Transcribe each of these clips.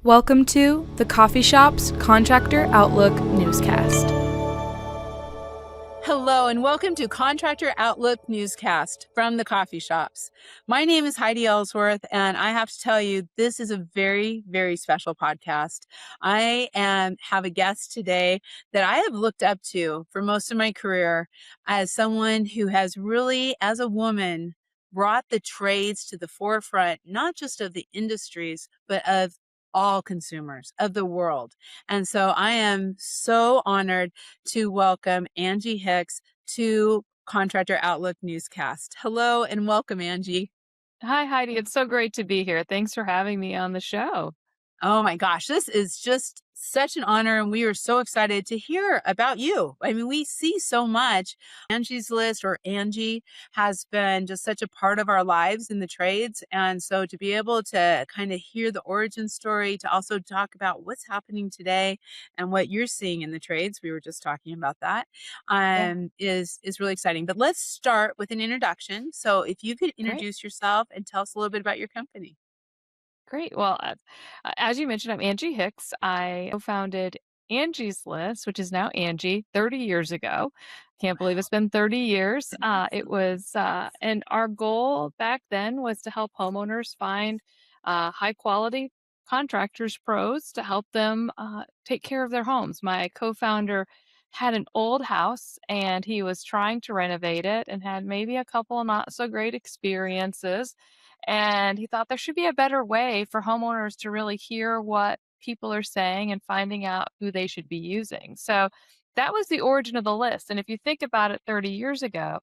Welcome to the Coffee Shop's Contractor Outlook newscast. Hello and welcome to Contractor Outlook newscast from the coffee shops. My name is Heidi Ellsworth, and I have to tell you, this is a very, very special podcast. I have a guest today that I have looked up to for most of my career as someone who has really, as a woman, brought the trades to the forefront, not just of the industries, but of all consumers of the world. And so I am so honored to welcome Angie Hicks to Contractor Outlook newscast. Hello and welcome, Angie. Hi, Heidi. It's so great to be here. Thanks for having me on the show. Oh my gosh, this is just such an honor, and we are so excited to hear about you. I mean, we see so much. Angie's List, or Angie, has been just such a part of our lives in the trades. And so to be able to kind of hear the origin story, to also talk about what's happening today and what you're seeing in the trades, we were just talking about that, Yeah, is really exciting. But let's start with an introduction. So if you could great. introduce yourself and tell us a little bit about your company. Great. Well, as you mentioned, I'm Angie Hicks. I founded Angie's List, which is now Angi, 30 years ago. Can't believe it's been 30 years. And our goal back then was to help homeowners find high quality contractors, pros, to help them take care of their homes. My co founder had an old house and he was trying to renovate it and had maybe a couple not so great experiences. And he thought there should be a better way for homeowners to really hear what people are saying and finding out who they should be using. So that was the origin of the list. And if you think about it 30 years ago,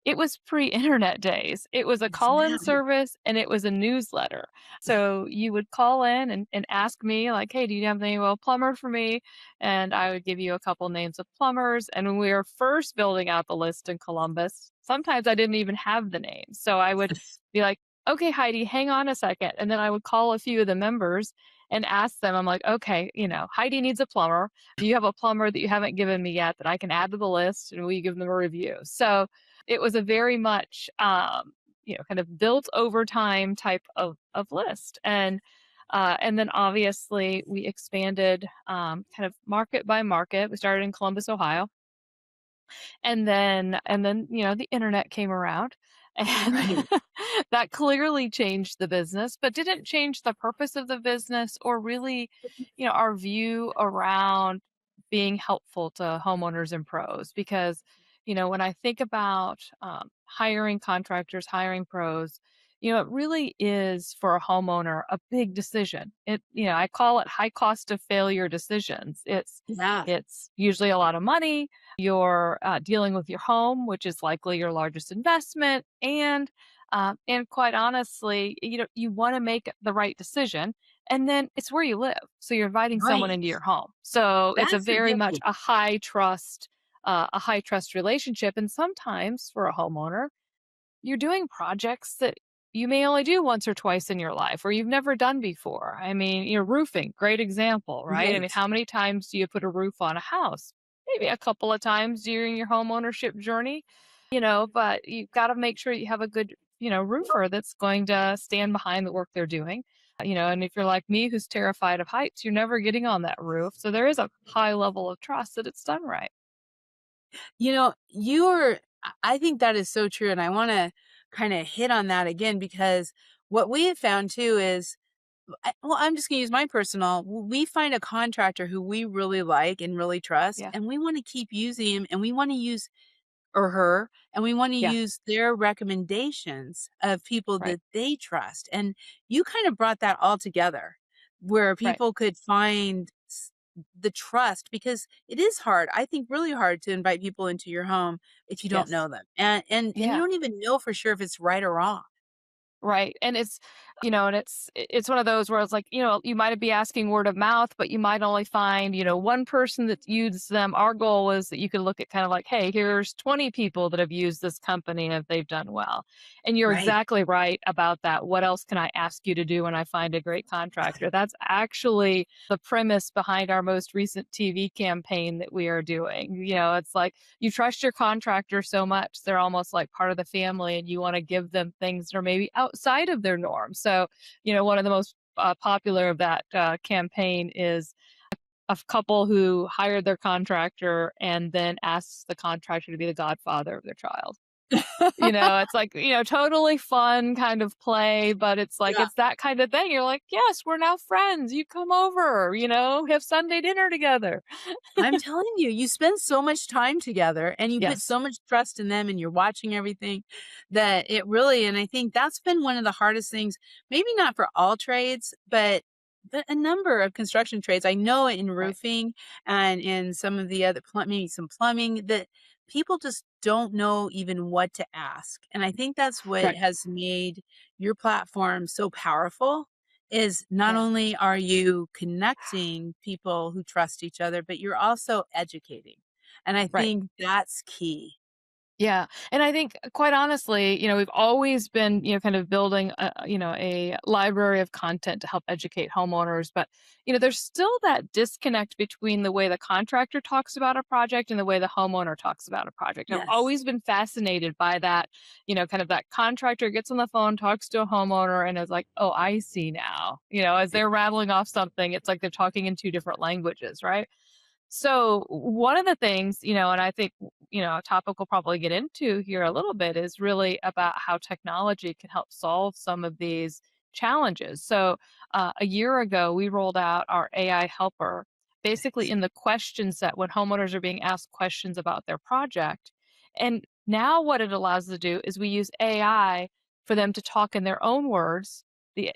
it was pre-internet days. It was a call-in Yeah. service and it was a newsletter. So you would call in and ask me like, hey, do you have any plumber for me? And I would give you a couple names of plumbers. And when we were first building out the list in Columbus, sometimes I didn't even have the names. So I would be like, okay, Heidi, hang on a second. And then I would call a few of the members and ask them, I'm like, okay, Heidi needs a plumber. Do you have a plumber that you haven't given me yet that I can add to the list? And will you give them a review? So it was a very much, kind of built over time type of list. And then obviously we expanded kind of market by market. We started in Columbus, Ohio. And then the internet came around and Right. that clearly changed the business, but didn't change the purpose of the business or really, our view around being helpful to homeowners and pros. Because, when I think about hiring contractors, hiring pros, it really is for a homeowner a big decision. I call it high cost of failure decisions. Yeah. It's usually a lot of money. You're dealing with your home, which is likely your largest investment, and quite honestly, you want to make the right decision, and then it's where you live, so you're inviting someone Right. into your home. So it's a That's a very much big. a high trust relationship, and sometimes for a homeowner, you're doing projects that you may only do once or twice in your life or you've never done before. I mean, roofing, great example, right? I mean, Right. how many times do you put a roof on a house? Maybe a couple of times during your home ownership journey, but you've got to make sure you have a good, roofer that's going to stand behind the work they're doing. And if you're like me, who's terrified of heights, you're never getting on that roof. So there is a high level of trust that it's done right. I think that is so true. And I want to kind of hit on that again, because what we have found too is, well, I'm just going to use my personal. We find a contractor who we really like and really trust, Yeah. and we want to keep using him, and we want to use or her, and we want to Yeah. use their recommendations of people Right. that they trust. And you kind of brought that all together where Right. people could find the trust, because it is hard, I think really hard, to invite people into your home if you don't Yes. know them. And you Yeah. don't even know for sure if it's right or wrong. Right. And it's one of those where it's like, you might be asking word of mouth, but you might only find, one person that used them. Our goal is that you could look at kind of like, hey, here's 20 people that have used this company and they've done well. And you're Right. exactly right about that. What else can I ask you to do when I find a great contractor? That's actually the premise behind our most recent TV campaign that we are doing. It's like you trust your contractor so much, they're almost like part of the family, and you want to give them things that are maybe outside of their norm. So, one of the most popular of that campaign is a couple who hired their contractor and then asks the contractor to be the godfather of their child. It's like, totally fun kind of play, but it's like, Yeah. it's that kind of thing. You're like, yes, we're now friends. You come over, have Sunday dinner together. I'm telling you, you spend so much time together and you put Yes. so much trust in them and you're watching everything that it really, and I think that's been one of the hardest things, maybe not for all trades, but a number of construction trades. I know in Right. roofing and in some of the other maybe some plumbing that people just don't know even what to ask. And I think that's what Right. has made your platform so powerful is not Yeah. only are you connecting people who trust each other, but you're also educating. And I Right. think that's key. Yeah. And I think quite honestly, we've always been, kind of building a library of content to help educate homeowners, but there's still that disconnect between the way the contractor talks about a project and the way the homeowner talks about a project. I've Yes. always been fascinated by that, kind of that contractor gets on the phone, talks to a homeowner and is like, "Oh, I see now." As they're rattling off something, it's like they're talking in two different languages, right? So one of the things, and I think, a topic we'll probably get into here a little bit is really about how technology can help solve some of these challenges. So a year ago, we rolled out our AI helper, basically in the question set when homeowners are being asked questions about their project. And now what it allows us to do is we use AI for them to talk in their own words. The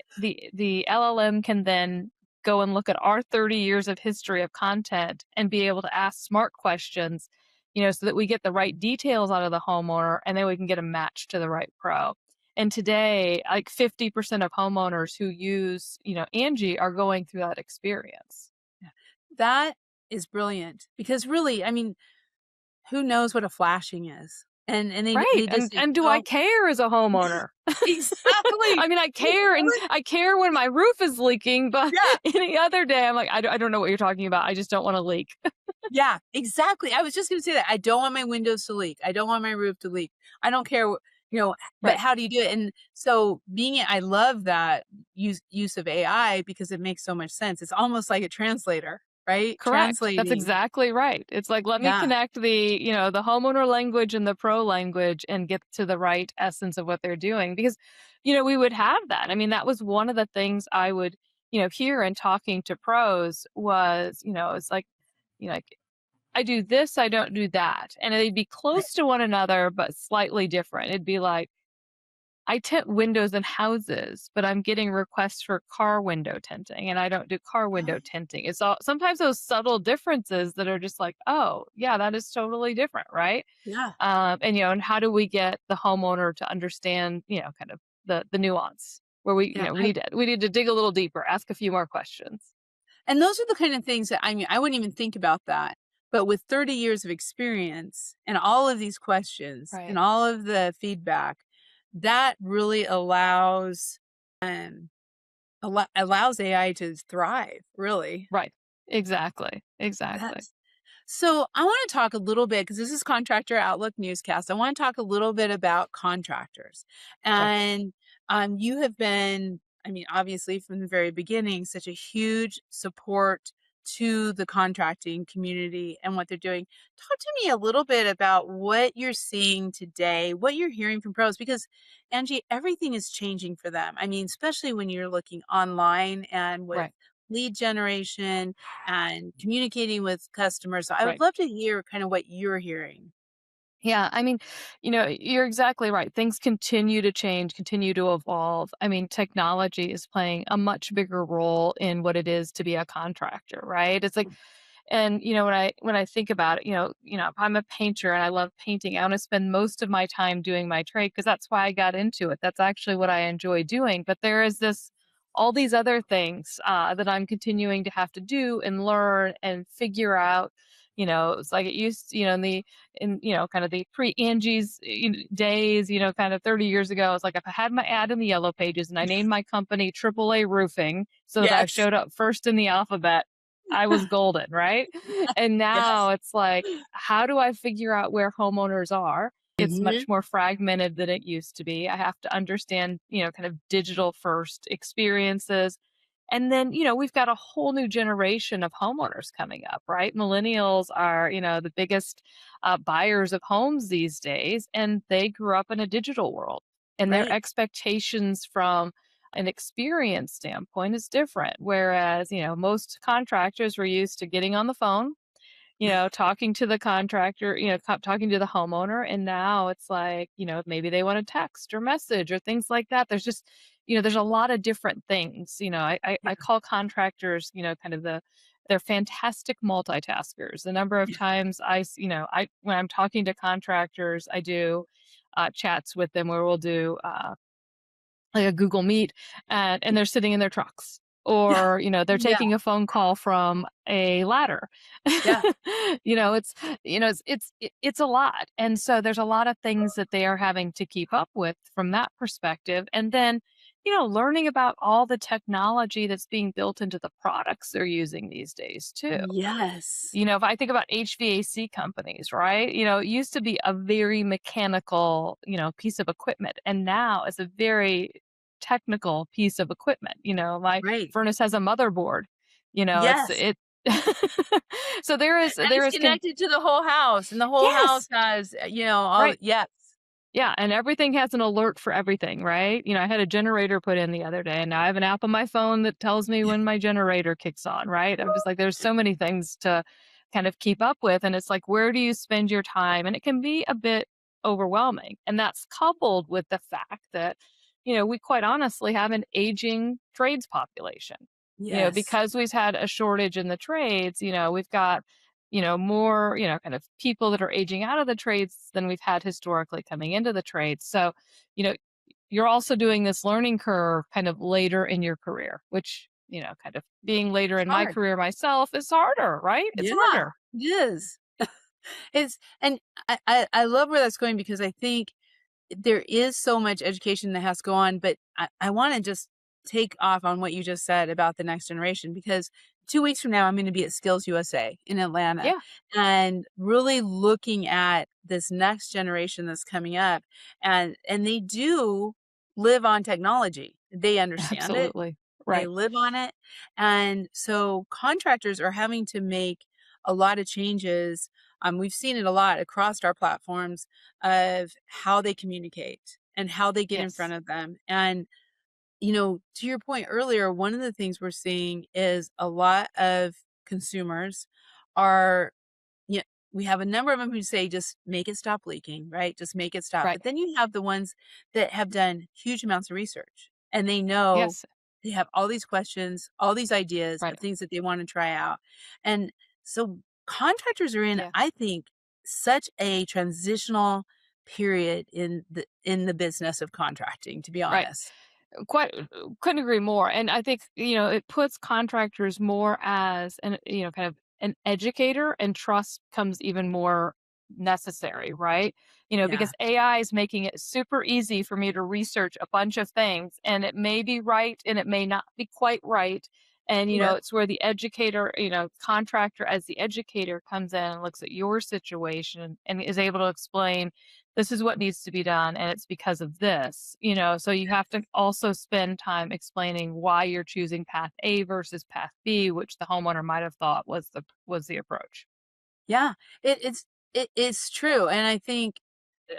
LLM can then go and look at our 30 years of history of content and be able to ask smart questions, so that we get the right details out of the homeowner and then we can get a match to the right pro. And today, like 50% of homeowners who use, Angie are going through that experience. Yeah. That is brilliant because really, I mean, who knows what a flashing is? And Right. they just And do I don't care as a homeowner? exactly. I mean, I They care and really I care when my roof is leaking, but yeah. any other day I'm like, I don't know what you're talking about. I just don't want to leak. Yeah, exactly. I was just gonna say that. I don't want my windows to leak. I don't want my roof to leak. I don't care, but Right. how do you do it? And so I love that use of AI because it makes so much sense. It's almost like a translator, right? Correct. That's Translating. exactly right. It's like, let me Yeah. connect the homeowner language and the pro language and get to the right essence of what they're doing. Because, we would have that. I mean, that was one of the things I would, hear in talking to pros was, it's like, I do this, I don't do that. And they'd be Right. close to one another, but slightly different. It'd be like, I tint windows in houses, but I'm getting requests for car window tinting, and I don't do car window tinting. It's all sometimes those subtle differences that are just like, oh, yeah, that is totally different, right? Yeah. And and how do we get the homeowner to understand, kind of the nuance where we, Yeah. we need to dig a little deeper, ask a few more questions. And those are the kind of things that I mean, I wouldn't even think about that. But with 30 years of experience and all of these questions and Right. all of the feedback, that really um allows AI to thrive, really. Right. Exactly. Exactly. That's so I want to talk a little bit because this is Contractor Outlook newscast. I want to talk a little bit about contractors. Right. And you have been, I mean, obviously from the very beginning, such a huge support to the contracting community and what they're doing. Talk to me a little bit about what you're seeing today, what you're hearing from pros, because Angie, everything is changing for them. I mean, especially when you're looking online and with Right. lead generation and communicating with customers. So I would Right. love to hear kind of what you're hearing. Yeah, I mean, you're exactly right. Things continue to change, continue to evolve. I mean, technology is playing a much bigger role in what it is to be a contractor, right? It's like, and when I think about it, if I'm a painter and I love painting, I want to spend most of my time doing my trade because that's why I got into it. That's actually what I enjoy doing. But there is this all these other things that I'm continuing to have to do and learn and figure out. It's like it used, in kind of the pre-Angie's days, kind of 30 years ago. It's like if I had my ad in the yellow pages and I named my company AAA Roofing so that I Yes. showed up first in the alphabet, I was golden, right? And now Yes. it's like, how do I figure out where homeowners are? It's Mhm. much more fragmented than it used to be. I have to understand, kind of digital first experiences. And then, we've got a whole new generation of homeowners coming up, right? Millennials are, the biggest buyers of homes these days, and they grew up in a digital world. And their Right. expectations from an experience standpoint is different. Whereas, most contractors were used to getting on the phone, talking to the contractor, talking to the homeowner. And now it's like, maybe they want to text or message or things like that. There's just, there's a lot of different things. I call contractors, kind of they're fantastic multitaskers. The number of Yeah. times when I'm talking to contractors, I do chats with them where we'll do like a Google Meet, and they're sitting in their trucks, Yeah. or they're Yeah. taking a phone call from a ladder. Yeah. It's it's a lot, and so there's a lot of things that they are having to keep up with from that perspective, and then learning about all the technology that's being built into the products they're using these days too. Yes. If I think about HVAC companies, right? It used to be a very mechanical, piece of equipment, and now it's a very technical piece of equipment. My Right. furnace has a motherboard. It's Yes. it. So there is And there it's is con- connected to the whole house, and the whole house yes, has, all, right. yes. Yeah, and everything has an alert for everything, right? I had a generator put in the other day, and now I have an app on my phone that tells me when my generator kicks on, right? I'm just like, there's so many things to kind of keep up with. And it's like, where do you spend your time? And it can be a bit overwhelming. And that's coupled with the fact that, we quite honestly have an aging trades population. Yes. Because we've had a shortage in the trades, we've got more, kind of people that are aging out of the trades than we've had historically coming into the trades. So, you know, you're also doing this learning curve kind of later in your career, which, kind of being later It's in my hard. career myself is harder, right? It's Yeah, harder. it is. It's and I love where that's going because I think there is so much education that has to go on, but I wanna just take off on what you just said about the next generation because 2 weeks from now, I'm gonna be at Skills USA in Atlanta Yeah, and really looking at this next generation that's coming up, and they do live on technology. They understand it, absolutely. they Right. live on it, and so contractors are having to make a lot of changes. We've seen it a lot across our platforms of how they communicate and how they get in Yes. front of them. And, to your point earlier, one of the things we're seeing is a lot of consumers are, yeah, we have a number of them who say, just make it stop leaking, right? Just make it stop. Right. But then you have the ones that have done huge amounts of research and they know Yes. they have all these questions, all these ideas of Right. things that they want to try out. And so contractors are in, Yeah. I think, such a transitional period in the business of contracting, to be Right. honest. Quite couldn't agree more. And I think, it puts contractors more as an, kind of an educator, and trust comes even more necessary, right? Yeah. Because AI is making it super easy for me to research a bunch of things, and it may be right and it may not be quite right. And, Yep. it's where the educator, contractor as the educator comes in and looks at your situation and is able to explain, this is what needs to be done and it's because of this, so you have to also spend time explaining why you're choosing path A versus path B, which the homeowner might have thought was the approach. Yeah. It's true. And I think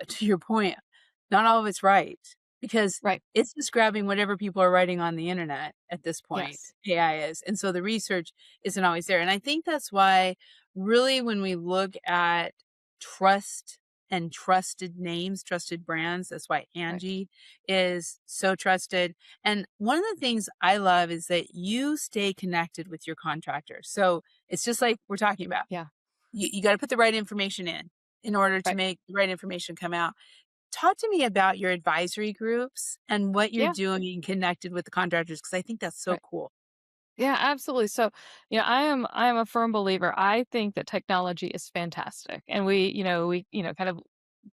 to your point, not all of it's right because Right. it's just grabbing whatever people are writing on the internet at this point, Yes. AI is. And so the research isn't always there. And I think that's why, really, when we look at trust and trusted names, trusted brands, that's why Right. Angie is so trusted. And one of the things I love is that you stay connected with your contractors. So it's just like we're talking about. Yeah. You got to put the right information in order to Right. make the right information come out. Talk to me about your advisory groups and what you're Yeah. doing connected with the contractors because I think that's so Right. cool. Yeah, absolutely. So, I am a firm believer. I think that technology is fantastic. And kind of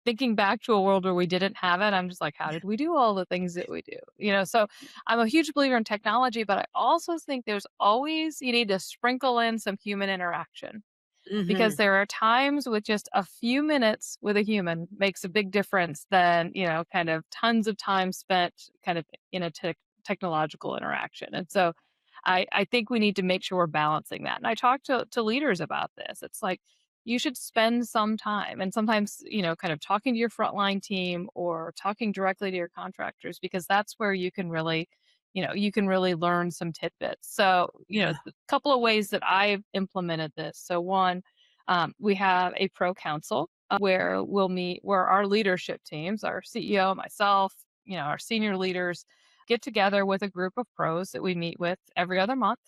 thinking back to a world where we didn't have it, I'm just like, how Yeah. did we do all the things that we do? So I'm a huge believer in technology, but I also think there's always, you need to sprinkle in some human interaction, because Mhm. there are times with just a few minutes with a human makes a big difference than, kind of tons of time spent kind of in a technological interaction. And so I think we need to make sure we're balancing that. And I talk to leaders about this. It's like you should spend some time and sometimes, kind of talking to your frontline team or talking directly to your contractors, because that's where you can really learn some tidbits. So, Yeah. a couple of ways that I've implemented this. So, one, we have a pro council where we'll meet, where our leadership teams, our CEO, myself, our senior leaders get together with a group of pros that we meet with every other month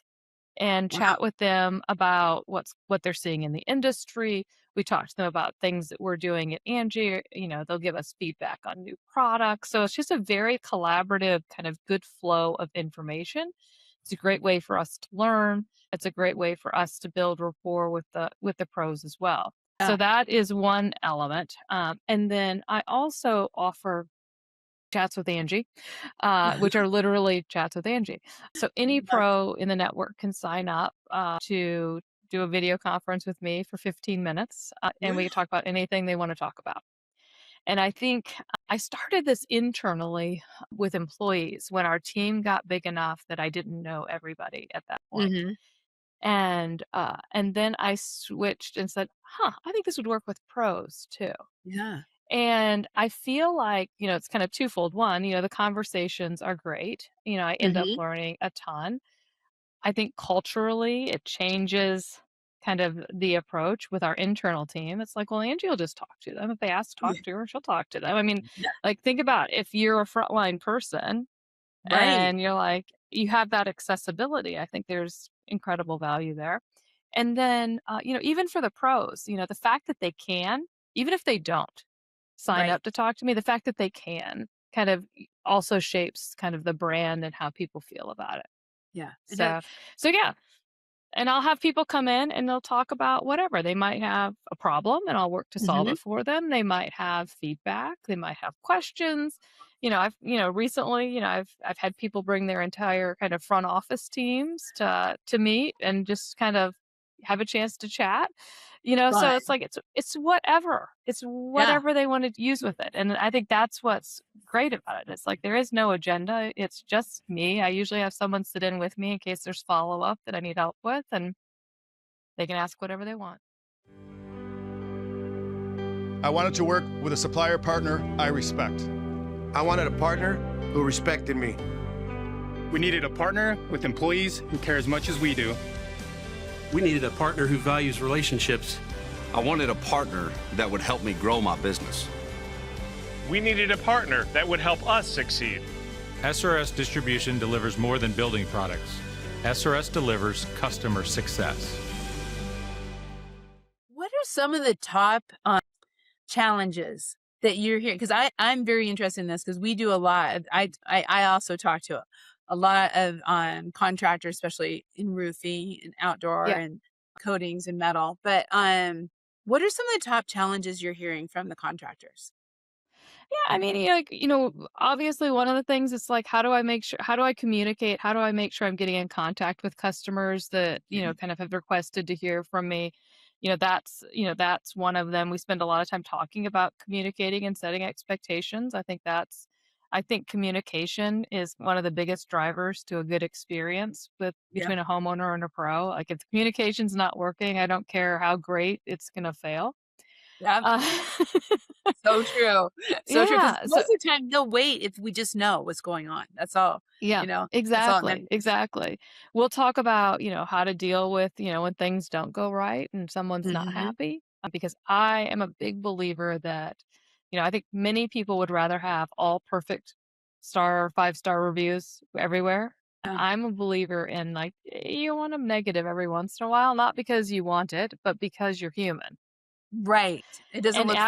and Wow. chat with them about what they're seeing in the industry. We talk to them about things that we're doing at Angie. They'll give us feedback on new products. So it's just a very collaborative kind of good flow of information. It's a great way for us to learn. It's a great way for us to build rapport with the pros as well. So Yeah. that is one element. And then I also offer chats with Angie, which are literally chats with Angie. So any pro in the network can sign up to do a video conference with me for 15 minutes, and we can talk about anything they want to talk about. And I think I started this internally with employees when our team got big enough that I didn't know everybody at that point. Mm-hmm. And then I switched and said, I think this would work with pros too. Yeah. And I feel like, it's kind of twofold. One, the conversations are great. I end up Mm-hmm. learning a ton. I think culturally it changes kind of the approach with our internal team. It's like, well, Angie will just talk to them. If they ask to talk Yeah. to her, she'll talk to them. I mean, Yeah. like, think about if you're a frontline person Right. and you're like, you have that accessibility. I think there's incredible value there. And then, even for the pros, the fact that they can, even if they don't sign Right. up to talk to me, the fact that they can kind of also shapes kind of the brand and how people feel about it. Yeah. It does. So yeah, and I'll have people come in and they'll talk about whatever. They might have a problem and I'll work to solve Mm-hmm. it for them. They might have feedback. They might have questions. I've, recently, I've had people bring their entire kind of front office teams to meet and just kind of have a chance to chat. Fun. So it's like it's whatever. It's Yeah. whatever they want to use with it. And I think that's what's great about it. It's like there is no agenda. It's just me. I usually have someone sit in with me in case there's follow up that I need help with, and they can ask whatever they want. I wanted to work with a supplier partner I respect. I wanted a partner who respected me. We needed a partner with employees who care as much as we do. We needed a partner who values relationships. I wanted a partner that would help me grow my business. We needed a partner that would help us succeed. SRS Distribution delivers more than building products. SRS delivers customer success. What are some of the top challenges that you're hearing? Because I'm very interested in this because we do a lot. I also talk to a lot of contractors, especially in roofing and outdoor Yeah. and coatings and metal. But what are some of the top challenges you're hearing from the contractors? Yeah, I mean, obviously one of the things is like, how do I communicate? How do I make sure I'm getting in contact with customers that, kind of have requested to hear from me? That's one of them. We spend a lot of time talking about communicating and setting expectations. I think communication is one of the biggest drivers to a good experience between a homeowner and a pro. Like if the communication's not working, I don't care how great it's going to fail. Yeah. Uh, So true. So true. 'Cause yeah. most of the time they'll wait if we just know what's going on. That's all. Yeah, That's all it exactly, matters. exactly. We'll talk about, how to deal with, when things don't go right and someone's not Mm-hmm. happy, because I am a big believer that, I think many people would rather have all perfect 5-star reviews everywhere. Yeah. I'm a believer in like, you want them negative every once in a while, not because you want it, but because you're human. Right. It doesn't And look fake.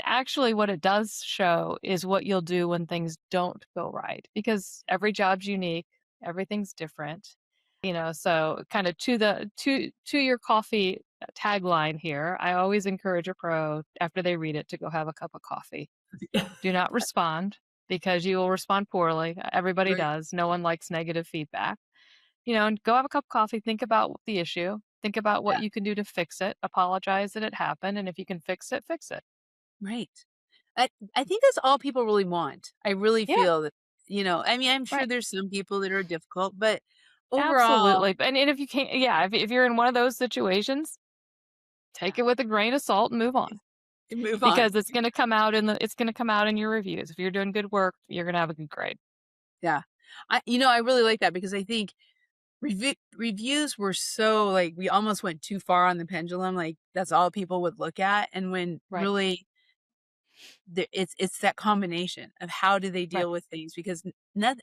actually what it does show is what you'll do when things don't go right, because every job's unique, everything's different. So kind of to your coffee tagline here, I always encourage a pro after they read it to go have a cup of coffee. Do not respond because you will respond poorly. Everybody Right. does. No one likes negative feedback. And go have a cup of coffee, think about the issue, think about what Yeah. you can do to fix it, apologize that it happened, and if you can fix it, fix it. Right. I think that's all people really want. I really Yeah, feel that, I mean, I'm sure right. there's some people that are difficult, but overall, Absolutely. And if you can't, yeah, if you're in one of those situations, take it with a grain of salt and move on, move on. because it's going to come out in your reviews. If you're doing good work, you're going to have a good grade. Yeah. I really like that because I think reviews were so like we almost went too far on the pendulum. Like that's all people would look at, and when Right. really it's that combination of how do they Right. deal with things because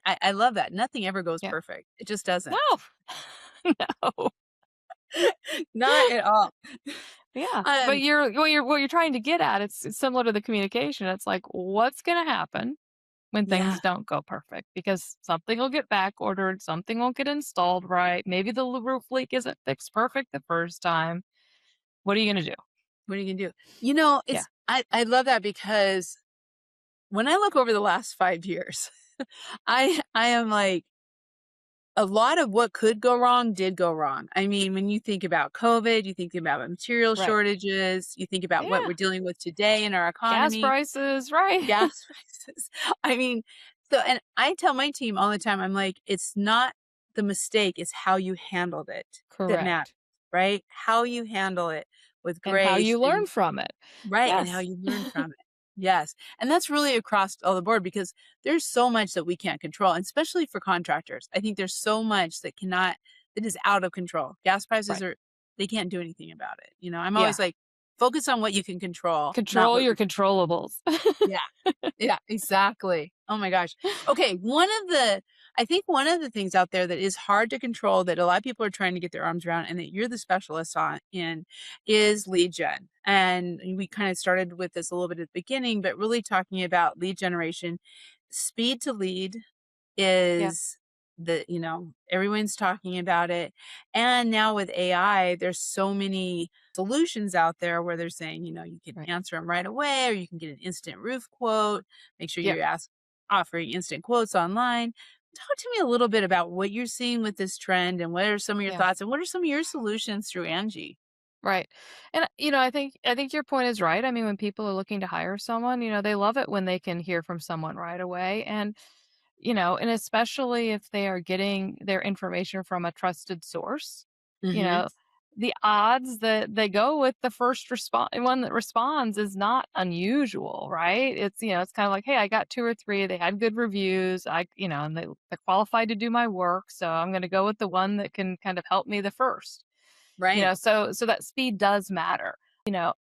I love that nothing ever goes Yeah. perfect. It just doesn't. No. No. Not at all. Yeah. But Um, what you're trying to get at, it's similar to the communication. It's like, what's going to happen when yeah, things don't go perfect? Because something will get back ordered, something won't get installed right. Maybe the roof leak isn't fixed perfect the first time. What are you going to do? what are you gonna do? Yeah. I love that because when I look over the last 5 years, I am like a lot of what could go wrong did go wrong. I mean, when you think about COVID, you think about material Right. shortages, you think about what Yeah. we're dealing with today in our Gas economy, prices, right? gas prices. I mean, and I tell my team all the time, I'm like, it's not the mistake, it's how you handled it that matters, Correct. right? How you handle it with And how grace you learn and from it. right, and how Yes. you learn from it. Yes. And that's really across all the board because there's so much that we can't control, and especially for contractors. I think there's so much that is out of control. Gas prices Right. they can't do anything about it. I'm Yeah. always like, focus on what you can control, not Control what your you controllables. yeah. Yeah, exactly. Oh my gosh. Okay, I think one of the things out there that is hard to control that a lot of people are trying to get their arms around and that you're the specialist in is lead gen. And we kind of started with this a little bit at the beginning, but really talking about lead generation. Speed to lead Yeah. is everyone's talking about it. And now with AI, there's so many solutions out there where they're saying, you can Right. answer them right away, or you can get an instant roof quote. Make sure Yep. you're offering instant quotes online. Talk to me a little bit about what you're seeing with this trend and what are some of your Yeah. thoughts and what are some of your solutions through Angie? Right. And I think your point is right. I mean, when people are looking to hire someone, they love it when they can hear from someone right away. And especially if they are getting their information from a trusted source, you Mm-hmm. know, the odds that they go with the first one that responds is not unusual, right? It's kind of like, hey, I got two or three, they had good reviews, and they're qualified to do my work, so I'm going to go with the one that can kind of help me the first. Right. So that speed does matter.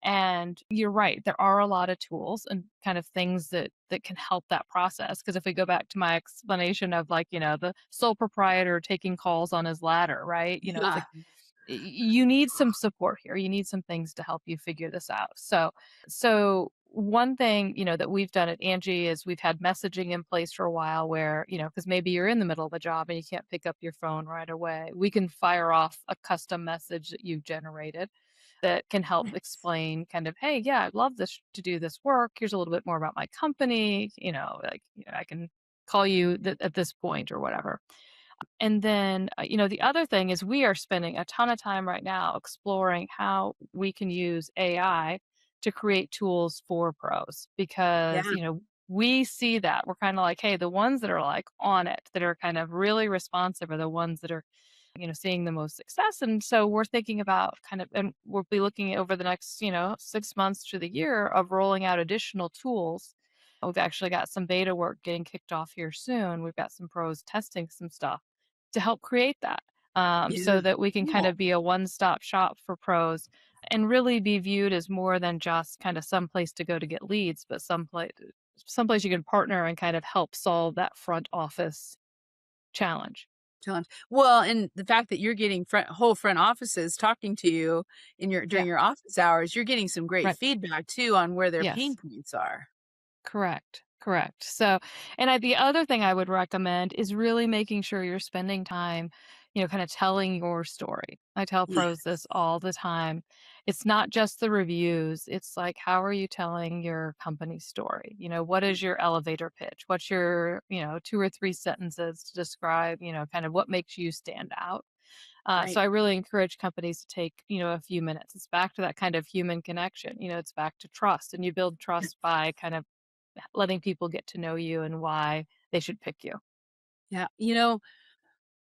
And you're right, there are a lot of tools and kind of things that can help that process, because if we go back to my explanation of, like, the sole proprietor taking calls on his ladder, right? It's Yeah. like you need some support here. You need some things to help you figure this out. So one thing, that we've done at Angie is we've had messaging in place for a while where, because maybe you're in the middle of a job and you can't pick up your phone right away. We can fire off a custom message that you've generated that can help Yes. explain kind of, hey, yeah, I'd love this to do this work. Here's a little bit more about my company. Like, I can call you at this point or whatever. And then, the other thing is we are spending a ton of time right now exploring how we can use AI to create tools for pros Yeah. because, we see that we're kind of like, hey, the ones that are like on it, that are kind of really responsive are the ones that are, seeing the most success. And so we're thinking about and we'll be looking over the next, 6 months to the year of rolling out additional tools. We've actually got some beta work getting kicked off here soon. We've got some pros testing some stuff to help create that, Yeah. so that we can kind Cool. of be a one-stop shop for pros and really be viewed as more than just kind of some place to go to get leads, but someplace you can partner and kind of help solve that front office challenge. Challenge. Well, and the fact that you're getting whole front offices talking to you during Yeah. your office hours, you're getting some great Right. feedback too on where their pain Yes. points are. Correct. Correct. So, the other thing I would recommend is really making sure you're spending time, kind of telling your story. I tell Yeah. pros this all the time. It's not just the reviews. It's like, how are you telling your company story? What is your elevator pitch? What's your, two or three sentences to describe, kind of what makes you stand out? So Right. I really encourage companies to take, a few minutes. It's back to that kind of human connection. It's back to trust, and you build trust by kind of letting people get to know you and why they should pick you. Yeah.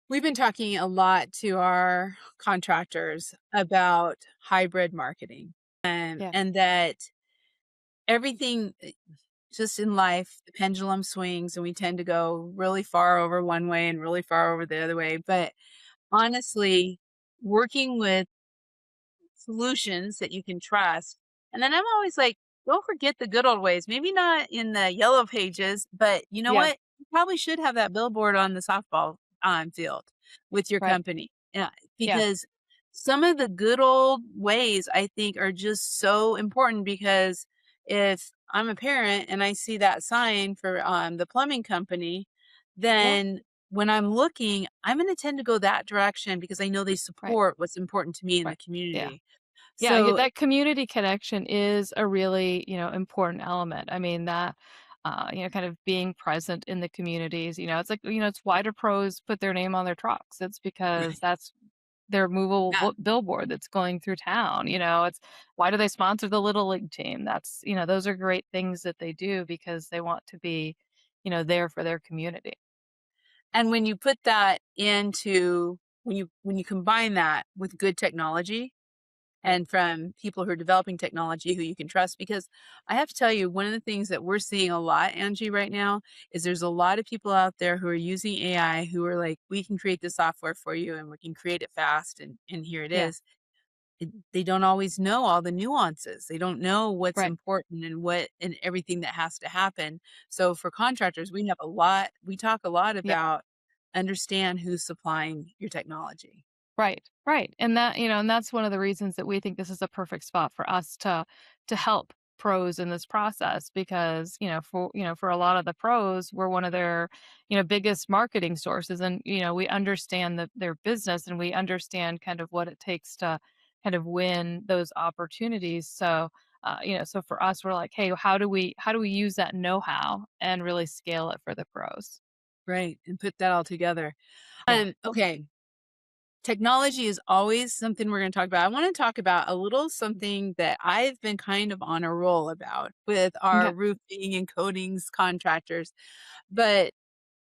We've been talking a lot to our contractors about hybrid marketing Yeah. and that everything just in life, the pendulum swings and we tend to go really far over one way and really far over the other way. But honestly, working with solutions that you can trust. And then I'm always like, don't forget the good old ways. Maybe not in the yellow pages, but you know Yeah. what? You probably should have that billboard on the softball field with your Right. company. Yeah, Yeah. because some of the good old ways I think are just so important because if I'm a parent and I see that sign for the plumbing company, Yeah. then when I'm looking, I'm going to tend to go that direction because I know they Right. support what's important to me in the Right. Yeah. community. Yeah, So, that community connection is a really, important element. I mean, that, kind of being present in the communities, it's like, it's why do pros put their name on their trucks? It's because right. that's their movable Yeah. billboard that's going through town. It's why do they sponsor the Little League team? That's, those are great things that they do because they want to be, there for their community. And when you put that into when you combine that with good technology Right. and from people who are developing technology who you can trust, because I have to tell you, one of the things that we're seeing a lot, Angie, right now is there's a lot of people out there who are using AI who are like, we can create the software for you and we can create it fast and here it Yeah. is. They don't always know all the nuances. They don't know what's Right. important and everything that has to happen. So for contractors, we talk a lot Yeah. about understand who's supplying your technology. Right, right. And and that's one of the reasons that we think this is a perfect spot for us to help pros in this process because, for a lot of the pros, we're one of their, biggest marketing sources and, we understand their business and we understand kind of what it takes to kind of win those opportunities. So, so for us, we're like, hey, how do we use that know-how and really scale it for the pros? Right. And put that all together. Yeah. Okay. Technology is always something we're going to talk about. I want to talk about a little something that I've been kind of on a roll about with our Okay. roofing and coatings contractors. But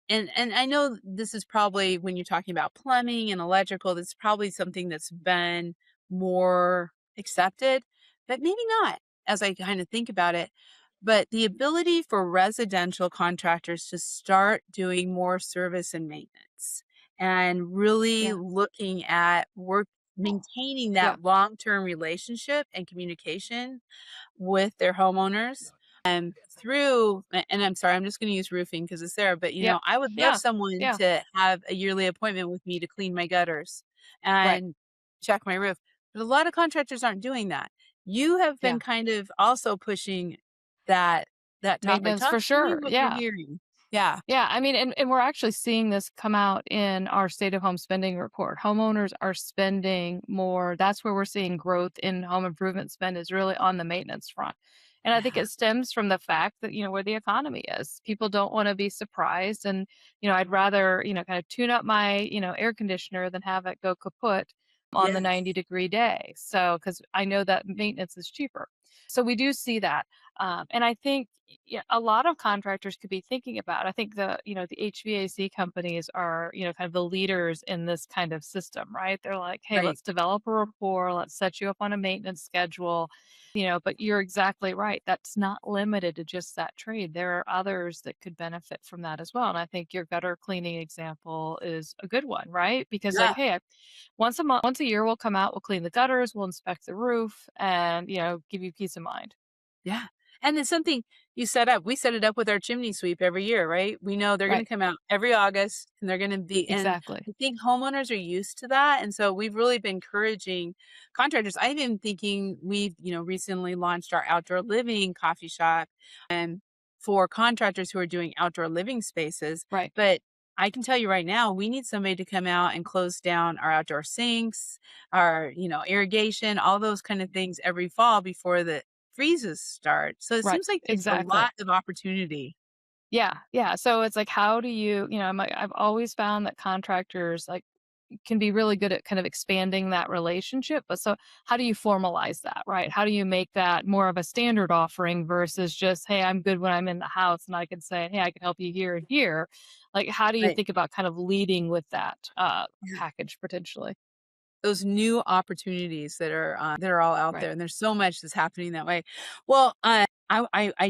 and I know this is probably when you're talking about plumbing and electrical, that's probably something that's been more accepted, but maybe not as I kind of think about it. But the ability for residential contractors to start doing more service and maintenance and really Yeah. looking at work maintaining Yeah. that long-term relationship and communication with their homeowners through and I'm sorry, I'm just gonna use roofing because it's there, but, Yeah. I would love Yeah. someone Yeah. to have a yearly appointment with me to clean my gutters Right. and check my roof, but a lot of contractors aren't doing that. You have been Yeah. kind of also pushing that that topic. Maintenance Talk for to me sure. what you're Yeah. hearing. Yeah, Yeah. I mean, and we're actually seeing this come out in our state of home spending report. Homeowners are spending more. That's where we're seeing growth in home improvement spend is really on the maintenance front. And I think yeah, it stems from the fact that, where the economy is. People don't want to be surprised. And, I'd rather, kind of tune up my, air conditioner than have it go kaput on the yes, 90-degree day. So, because I know that maintenance is cheaper. So we do see that. And I think a lot of contractors could be thinking about. I think the HVAC companies are, kind of the leaders in this kind of system, right? They're like, hey, right. let's develop a rapport, let's set you up on a maintenance schedule, but you're exactly right. That's not limited to just that trade. There are others that could benefit from that as well. And I think your gutter cleaning example is a good one, right? Because like, Yeah, hey, once a month, once a year, we'll come out, we'll clean the gutters, we'll inspect the roof, and give you peace of mind. yeah, and it's something you set up. We set it up with our chimney sweep every year, right? We know they're gonna Right. come out every August, and they're gonna be and Exactly. I think homeowners are used to that, and so we've really been encouraging contractors. I've been thinking we've, recently launched our outdoor living coffee shop, and for contractors who are doing outdoor living spaces, Right. but I can tell you right now, we need somebody to come out and close down our outdoor sinks, our, irrigation, all those kind of things every fall before the freezes start. So it Right. seems like there's a Exactly. lot of opportunity. Yeah. Yeah. So it's like, how do you, I've always found that contractors like, can be really good at kind of expanding that relationship. But so how do you formalize that, right? How do you make that more of a standard offering versus just, hey, I'm good when I'm in the house and I can say, hey, I can help you here and here. Like, how do you Right. think about kind of leading with that Yeah. package potentially? Those new opportunities that are all out Right. there, and there's so much that's happening that way. Well, I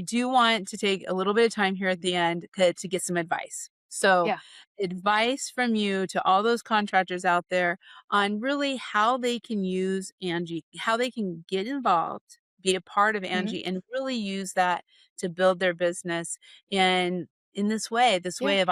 do want to take a little bit of time here at the end to get some advice. So, Yeah. advice from you to all those contractors out there on really how they can use Angie, how they can get involved, be a part of Hmm. Angie, and really use that to build their business in this Yeah. way of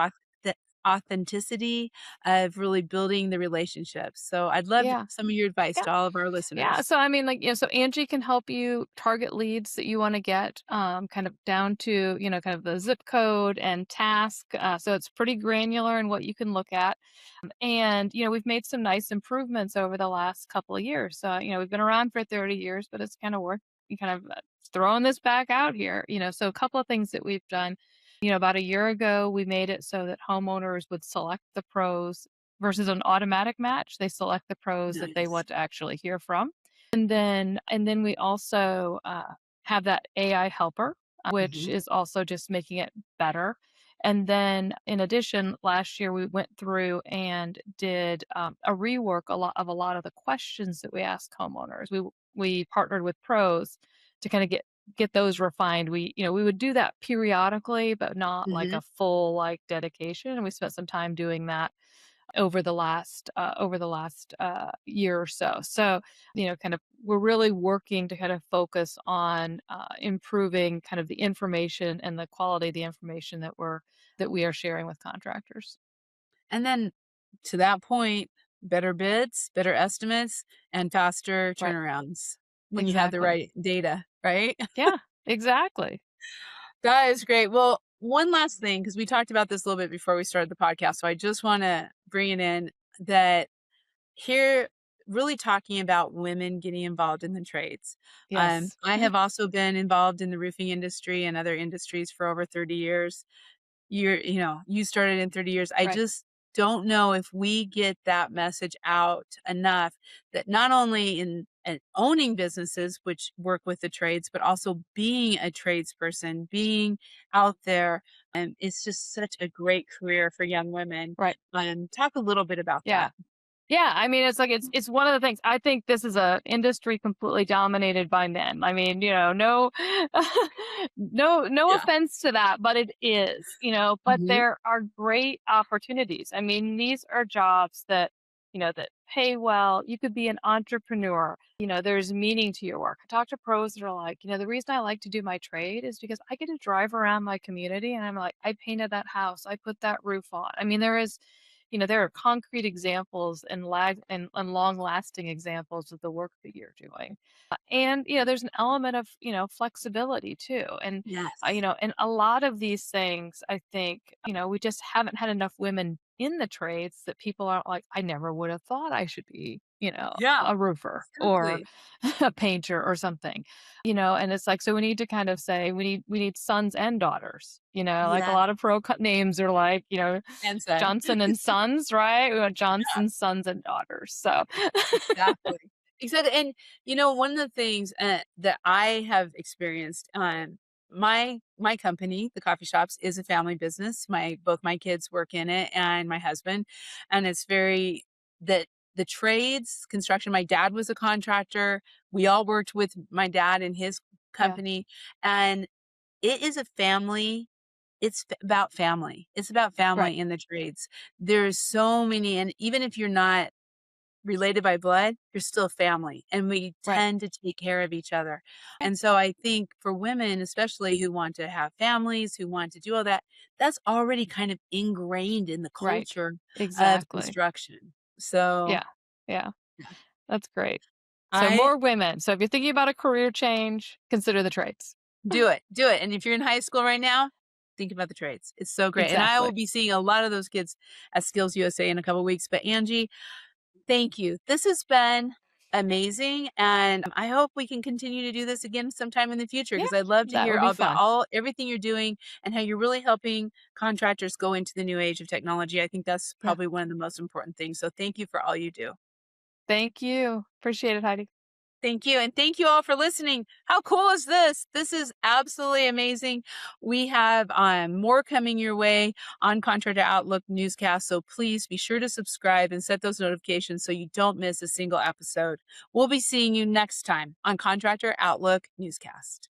authenticity, of really building the relationships. So I'd love Yeah. some of your advice Yeah. to all of our Yeah. listeners. So I mean, like, so Angie can help you target leads that you want to get, kind of down to, kind of the zip code and task. So it's pretty granular in what you can look at. And, we've made some nice improvements over the last couple of years. We've been around for 30 years, but it's kind of worth kind of throwing this back out here. So a couple of things that we've done. About a year ago, we made it so that homeowners would select the pros versus an automatic match. They select the pros that they Nice. want to actually hear from. And then we also have that AI helper, which Mhm. is also just making it better. And then in addition, last year we went through and did a rework a lot of the questions that we ask homeowners. We partnered with pros to kind of get those refined. We would do that periodically, but not like a Mhm. full like dedication. And we spent some time doing that over the last year or so. So, kind of we're really working to kind of focus on improving kind of the information and the quality of the information that we are sharing with contractors. And then to that point, better bids, better estimates, and faster Right. turnarounds when you have the Exactly. right data, right? Yeah, exactly. That is great. Well, one last thing, because we talked about this a little bit before we started the podcast. So I just want to bring it in that here, really talking about women getting involved in the trades. Yes. I have also been involved in the roofing industry and other industries for over 30 years. You started in 30 years. I Right. just don't know if we get that message out enough that not only in owning businesses, which work with the trades, but also being a tradesperson, being out there. And it's just such a great career for young women. Right. Talk a little bit about Yeah. that. Yeah, I mean, it's like it's one of the things. I think this is a industry completely dominated by men. I mean, no, no Yeah. offense to that, but it is, but Mhm. there are great opportunities. I mean, these are jobs that pay well. You could be an entrepreneur. There's meaning to your work. I talk to pros that are like, the reason I like to do my trade is because I get to drive around my community and I'm like, I painted that house, I put that roof on. I mean, there are concrete examples and long lasting examples of the work that you're doing. And, there's an element of, flexibility too. And, Yes. and a lot of these things, I think, we just haven't had enough women in the trades that people aren't like, I never would have thought I should be, Yeah, a roofer or exactly. a painter or something, and it's like, so we need to kind of say we need sons and daughters, like a Yeah. lot of names are like, And son. Johnson and Sons, right? We want Johnson, sons, and daughters. So, Exactly. Exactly. And one of the things that I have experienced, my company, the coffee shops, is a family business. Both my kids work in it and my husband. And it's very that the trades, construction, my dad was a contractor. We all worked with my dad and his yeah, company. And it is a family. About family. It's about right, family in the trades. There's so many, and even if you're not related by blood, you're still family, and we right. tend to take care of each other. Yeah, And so I think for women, especially who want to have families, who want to do all that, that's already kind of ingrained in the right. culture of Exactly. construction. So Yeah, yeah. yeah, That's great. So I more women. So if you're thinking about a career change, consider the trades. do it. And if you're in high school right now, think about the trades. It's so great. And I will Exactly. be seeing a lot of those kids at Skills USA in a couple weeks. But Angie, thank you. This has been amazing. And I hope we can continue to do this again sometime in the future, because Yeah, I'd love to that hear would be fun. about everything you're doing and how you're really helping contractors go into the new age of technology. I think that's Yeah. probably one of the most important things. So thank you for all you do. Thank you. Appreciate it, Heidi. Thank you. And thank you all for listening. How cool is this? This is absolutely amazing. We have more coming your way on Contractor Outlook newscast. So please be sure to subscribe and set those notifications so you don't miss a single episode. We'll be seeing you next time on Contractor Outlook newscast.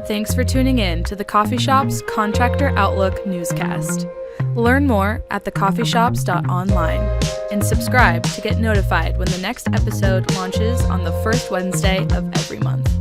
Thanks for tuning in to the Coffee Shop's Contractor Outlook newscast. Learn more at thecoffeeshops.online and subscribe to get notified when the next episode launches on the first Wednesday of every month.